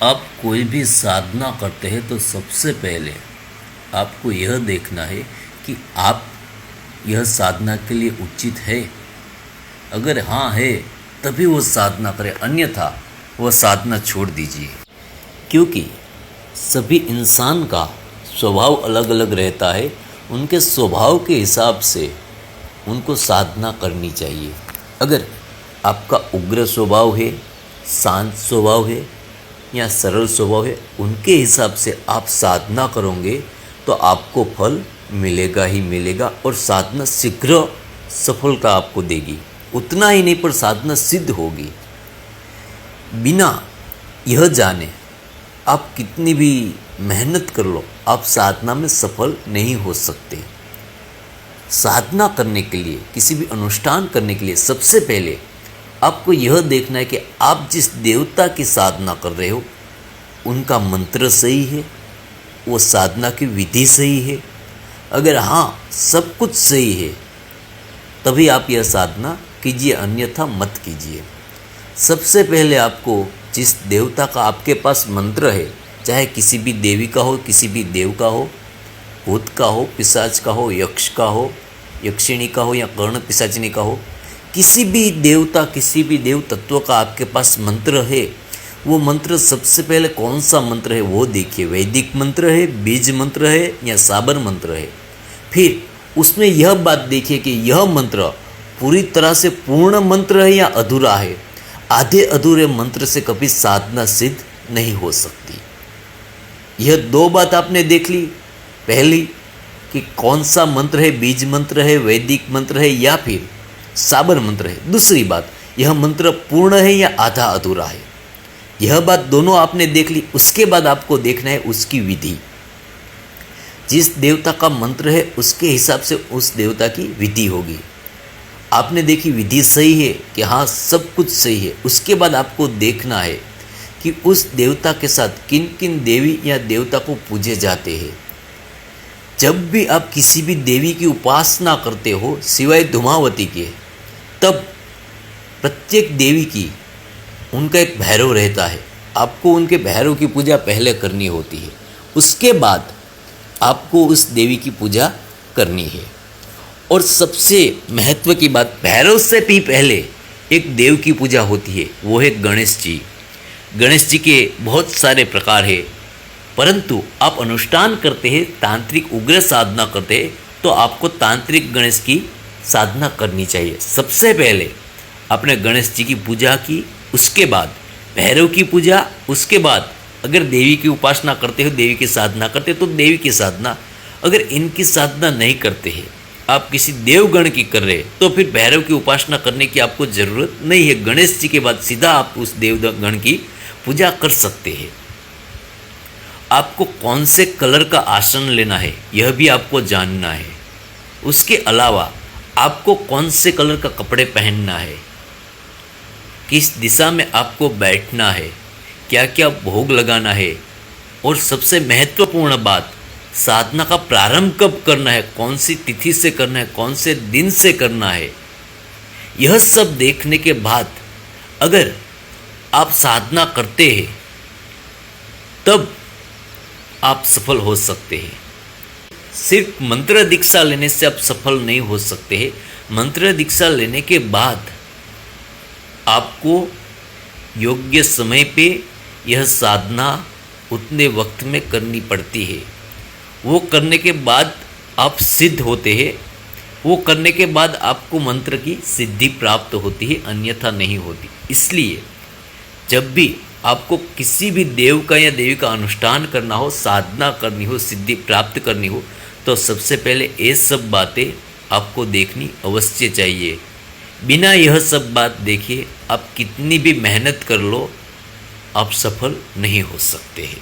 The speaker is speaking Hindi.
आप कोई भी साधना करते हैं तो सबसे पहले आपको यह देखना है कि आप यह साधना के लिए उचित है। अगर हाँ है तभी वो साधना करें, अन्यथा वह साधना छोड़ दीजिए। क्योंकि सभी इंसान का स्वभाव अलग अलग रहता है, उनके स्वभाव के हिसाब से उनको साधना करनी चाहिए। अगर आपका उग्र स्वभाव है, शांत स्वभाव है या सरल स्वभाव है, उनके हिसाब से आप साधना करोगे तो आपको फल मिलेगा ही मिलेगा और साधना शीघ्र सफलता आपको देगी। उतना ही नहीं पर साधना सिद्ध होगी। बिना यह जाने आप कितनी भी मेहनत कर लो, आप साधना में सफल नहीं हो सकते। साधना करने के लिए, किसी भी अनुष्ठान करने के लिए सबसे पहले आपको यह देखना है कि आप जिस देवता की साधना कर रहे हो उनका मंत्र सही है, वो साधना की विधि सही है। अगर हाँ सब कुछ सही है तभी आप यह साधना कीजिए, अन्यथा मत कीजिए। सबसे पहले आपको जिस देवता का आपके पास मंत्र है, चाहे किसी भी देवी का हो, किसी भी देव का हो, भूत का हो, पिशाच का हो, यक्ष का हो, यक्षिणी का हो या कर्ण पिशाचिनी का हो, किसी भी देवता, किसी भी देव तत्व का आपके पास मंत्र है, वो मंत्र सबसे पहले कौन सा मंत्र है वो देखिए। वैदिक मंत्र है, बीज मंत्र है या साबर मंत्र है। फिर उसमें यह बात देखिए कि यह मंत्र पूरी तरह से पूर्ण मंत्र है या अधूरा है। आधे अधूरे मंत्र से कभी साधना सिद्ध नहीं हो सकती। यह दो बात आपने देख ली। पहली कि कौन सा मंत्र है, बीज मंत्र है, वैदिक मंत्र है या फिर साबर मंत्र है। दूसरी बात, यह मंत्र पूर्ण है या आधा अधूरा है। यह बात दोनों आपने देख ली। उसके बाद आपको देखना है उसकी विधि। जिस देवता का मंत्र है उसके हिसाब से उस देवता की विधि होगी। आपने देखी विधि सही है कि हाँ सब कुछ सही है। उसके बाद आपको देखना है कि उस देवता के साथ किन किन देवी या देवता को पूजे जाते हैं। जब भी आप किसी भी देवी की उपासना करते हो सिवाय धूमावती के, तब प्रत्येक देवी की उनका एक भैरव रहता है। आपको उनके भैरव की पूजा पहले करनी होती है, उसके बाद आपको उस देवी की पूजा करनी है। और सबसे महत्व की बात, भैरव से भी पहले एक देव की पूजा होती है, वो है गणेश जी। गणेश जी के बहुत सारे प्रकार है, परंतु आप अनुष्ठान करते हैं, तांत्रिक उग्र साधना करते हैं तो आपको तांत्रिक गणेश की साधना करनी चाहिए। सबसे पहले आपने गणेश जी की पूजा की, उसके बाद भैरव की पूजा, उसके बाद अगर देवी की उपासना करते हो, देवी की साधना करते हो तो देवी की साधना। अगर इनकी साधना नहीं करते हैं, आप किसी देवगण की कर रहे तो फिर भैरव की उपासना करने की आपको ज़रूरत नहीं है। गणेश जी के बाद सीधा आप उस देवगण की पूजा कर सकते हैं। आपको कौन से कलर का आसन लेना है यह भी आपको जानना है। उसके अलावा आपको कौन से कलर का कपड़े पहनना है, किस दिशा में आपको बैठना है, क्या क्या भोग लगाना है, और सबसे महत्वपूर्ण बात, साधना का प्रारंभ कब करना है, कौन सी तिथि से करना है, कौन से दिन से करना है। यह सब देखने के बाद अगर आप साधना करते हैं तब आप सफल हो सकते हैं। सिर्फ मंत्र दीक्षा लेने से आप सफल नहीं हो सकते हैं। मंत्र दीक्षा लेने के बाद आपको योग्य समय पे यह साधना उतने वक्त में करनी पड़ती है। वो करने के बाद आप सिद्ध होते हैं। वो करने के बाद आपको मंत्र की सिद्धि प्राप्त होती है, अन्यथा नहीं होती। इसलिए जब भी आपको किसी भी देव का या देवी का अनुष्ठान करना हो, साधना करनी हो, सिद्धि प्राप्त करनी हो, तो सबसे पहले ये सब बातें आपको देखनी अवश्य चाहिए। बिना यह सब बात देखे आप कितनी भी मेहनत कर लो, आप सफल नहीं हो सकते हैं।